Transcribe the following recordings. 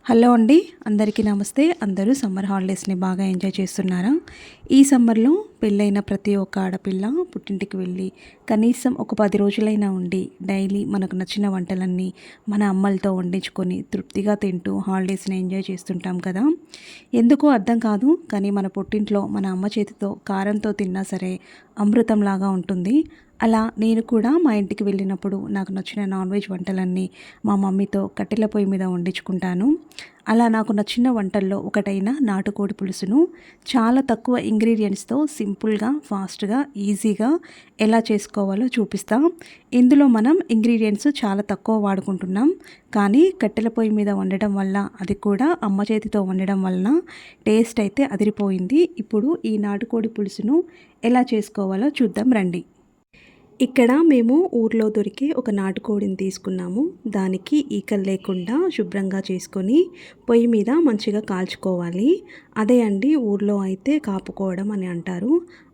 Hello అండి, అందరికీ నమస్తే. అందరూ సమ్మర్ హాలిడేస్ని బాగా ఎంజాయ్ చేస్తున్నారా? ఈ సమ్మర్లో పెళ్ళైన ప్రతి ఒక్క ఆడపిల్ల పుట్టింటికి వెళ్ళి కనీసం ఒక 10 రోజులైనా ఉండి డైలీ మనకు నచ్చిన వంటలన్నీ మన అమ్మలతో వండించుకొని తృప్తిగా తింటూ హాలిడేస్ని ఎంజాయ్ చేస్తుంటాం కదా. ఎందుకో అర్థం కాదు, కానీ మన పుట్టింట్లో మన అమ్మ చేతితో కారంతో తిన్నా సరే అమృతంలాగా ఉంటుంది. అలా నేను కూడా మా ఇంటికి వెళ్ళినప్పుడు నాకు నచ్చిన నాన్ వెజ్ వంటలన్నీ మా మమ్మీతో కట్టెల పొయ్యి మీద వండించుకుంటాను. అలా నాకు నచ్చిన వంటల్లో ఒకటైన నాటుకోడి పులుసును చాలా తక్కువ ఇంగ్రీడియంట్స్తో సింపుల్గా, ఫాస్ట్గా, ఈజీగా ఎలా చేసుకోవాలో చూపిస్తాం. ఇందులో మనం ఇంగ్రీడియంట్స్ చాలా తక్కువ వాడుకుంటున్నాం, కానీ కట్టెల పొయ్యి మీద వండడం వల్ల, అది కూడా అమ్మ చేతితో వండడం వలన టేస్ట్ అయితే అదిరిపోయింది. ఇప్పుడు ఈ నాటుకోడి పులుసును ఎలా చేసుకోవాలో చూద్దాం రండి. ఇక్కడ మేము ఊర్లో దొరికే ఒక నాటుకోడిని తీసుకున్నాము. దానికి ఈకలు లేకుండా శుభ్రంగా చేసుకొని పొయ్యి మీద మంచిగా కాల్చుకోవాలి. అదే అండి ఊర్లో అయితే కాపుకోవడం అని అంటారు.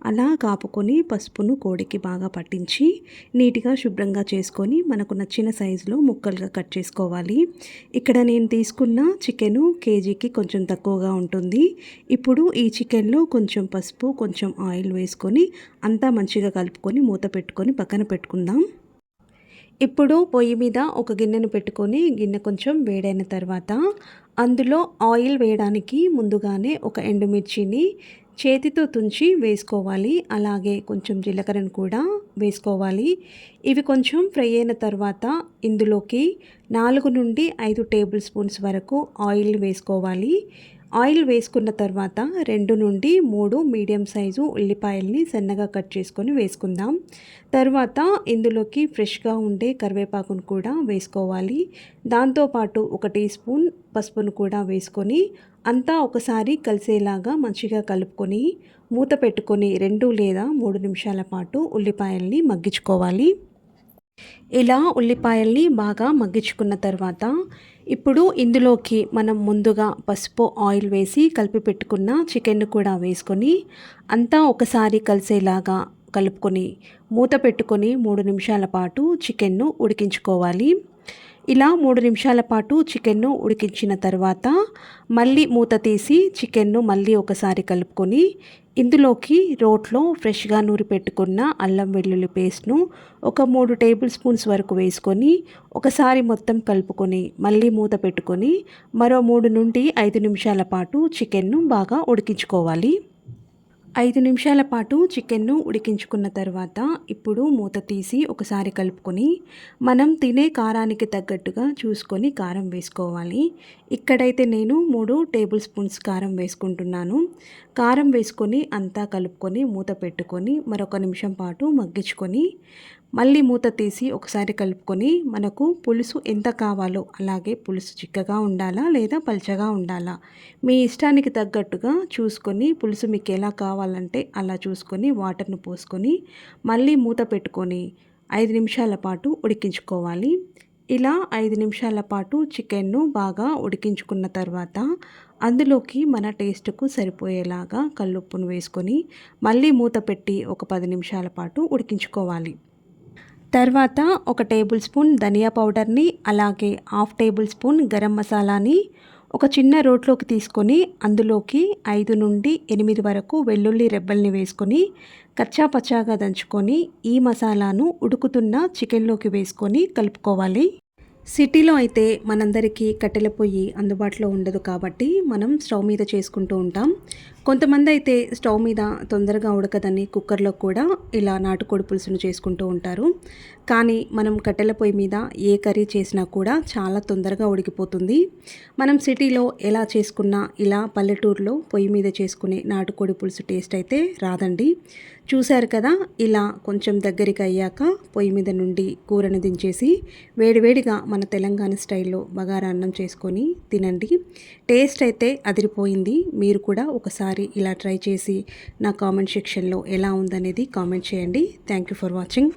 అలా కాపుకొని పసుపును కోడికి బాగా పట్టించి నీట్గా శుభ్రంగా చేసుకొని మనకు నచ్చిన సైజులో ముక్కలుగా కట్ చేసుకోవాలి. ఇక్కడ నేను తీసుకున్న చికెను కేజీకి కొంచెం తక్కువగా ఉంటుంది. ఇప్పుడు ఈ చికెన్లో కొంచెం పసుపు, కొంచెం ఆయిల్ వేసుకొని అంతా మంచిగా కలుపుకొని మూత పెట్టుకొని పక్కన పెట్టుకుందాం. ఇప్పుడు పొయ్యి మీద ఒక గిన్నెను పెట్టుకొని గిన్నె కొంచెం వేడైన తర్వాత అందులో ఆయిల్ వేయడానికి ముందుగానే ఒక ఎండుమిర్చిని చేతితో తుంచి వేసుకోవాలి. అలాగే కొంచెం జీలకర్రను కూడా వేసుకోవాలి. ఇవి కొంచెం ఫ్రై అయిన తర్వాత ఇందులోకి 4 నుండి 5 టేబుల్ స్పూన్స్ వరకు ఆయిల్ వేసుకోవాలి. ఆయిల్ వేసుకున్న తర్వాత 2 నుండి 3 మీడియం సైజు ఉల్లిపాయల్ని సన్నగా కట్ చేసుకొని వేసుకుందాం. తర్వాత ఇందులోకి ఫ్రెష్గా ఉండే కరివేపాకును కూడా వేసుకోవాలి. దాంతోపాటు 1 టీ స్పూన్ పసుపును కూడా వేసుకొని అంతా ఒకసారి కలిసేలాగా మంచిగా కలుపుకొని మూత పెట్టుకొని 2 లేదా 3 నిమిషాల పాటు ఉల్లిపాయల్ని మగ్గించుకోవాలి. ఇలా ఉల్లిపాయల్ని బాగా మగ్గించుకున్న తర్వాత ఇప్పుడు ఇందులోకి మనం ముందుగా పసుపు, ఆయిల్ వేసి కలిపి పెట్టుకున్న చికెన్ను కూడా వేసుకొని అంతా ఒకసారి కలిసేలాగా కలుపుకొని మూత పెట్టుకొని 3 నిమిషాల పాటు చికెన్ను ఉడికించుకోవాలి. ఇలా 3 నిమిషాల పాటు చికెన్ను ఉడికించిన తర్వాత మళ్ళీ మూత తీసి చికెన్ను మళ్ళీ ఒకసారి కలుపుకొని ఇందులోకి రోట్లో ఫ్రెష్గా నూరి పెట్టుకున్న అల్లం వెల్లుల్లి పేస్ట్ను ఒక 3 టేబుల్ స్పూన్స్ వరకు వేసుకొని ఒకసారి మొత్తం కలుపుకొని మళ్ళీ మూత పెట్టుకొని మరో 3 నుండి 5 నిమిషాల పాటు చికెన్ను బాగా ఉడికించుకోవాలి. 5 నిమిషాల పాటు చికెన్ను ఉడికించుకున్న తర్వాత ఇప్పుడు మూత తీసి ఒకసారి కలుపుకొని మనం తినే కారానికి తగ్గట్టుగా చూసుకొని కారం వేసుకోవాలి. ఇక్కడైతే నేను 3 టేబుల్ స్పూన్స్ కారం వేసుకుంటున్నాను. కారం వేసుకొని అంతా కలుపుకొని మూత పెట్టుకొని మరొక నిమిషం పాటు మగ్గించుకొని మళ్ళీ మూత తీసి ఒకసారి కలుపుకొని మనకు పులుసు ఎంత కావాలో, అలాగే పులుసు చిక్కగా ఉండాలా లేదా పల్చగా ఉండాలా మీ ఇష్టానికి తగ్గట్టుగా చూసుకొని, పులుసు మీకు ఎలా కావాలంటే అలా చూసుకొని వాటర్ను పోసుకొని మళ్ళీ మూత పెట్టుకొని 5 నిమిషాల పాటు ఉడికించుకోవాలి. ఇలా 5 నిమిషాల పాటు చికెన్ను బాగా ఉడికించుకున్న తర్వాత అందులోకి మన టేస్ట్కు సరిపోయేలాగా కల్లుప్పును వేసుకొని మళ్ళీ మూత పెట్టి ఒక 10 నిమిషాల పాటు ఉడికించుకోవాలి. తర్వాత 1 టేబుల్ స్పూన్ ధనియా పౌడర్ని, అలాగే 1/2 టేబుల్ స్పూన్ గరం మసాలాని ఒక చిన్న రోట్లోకి తీసుకొని అందులోకి 5 నుండి 8 వరకు వెల్లుల్లి రెబ్బల్ని వేసుకొని కచ్చా పచ్చాగా దంచుకొని ఈ మసాలాను ఉడుకుతున్న చికెన్లోకి వేసుకొని కలుపుకోవాలి. సిటీలో అయితే మనందరికీ కట్టెల పొయ్యి అందుబాటులో ఉండదు కాబట్టి మనం స్టవ్ మీద చేసుకుంటూ ఉంటాం. కొంతమంది అయితే స్టవ్ మీద తొందరగా ఉడకదని కుక్కర్లో కూడా ఇలా నాటుకోడి పులుసును చేసుకుంటూ ఉంటారు. కానీ మనం కట్టెల పొయ్యి మీద ఏ కర్రీ చేసినా కూడా చాలా తొందరగా ఉడికిపోతుంది. మనం సిటీలో ఎలా చేసుకున్నా ఇలా పల్లెటూరులో పొయ్యి మీద చేసుకునే నాటుకోడి పులుసు టేస్ట్ అయితే రాదండి. చూశారు కదా, ఇలా కొంచెం దగ్గరికి అయ్యాక పొయ్యి మీద నుండి కూరను దించేసి వేడివేడిగా మన తెలంగాణ స్టైల్లో బగారా అన్నం చేసుకొని తినండి. టేస్ట్ అయితే అదిరిపోయింది. మీరు కూడా ఒకసారి ఇలా ట్రై చేసి నా కామెంట్ సెక్షన్లో ఎలా ఉందనేది కామెంట్ చేయండి. Thank you for watching.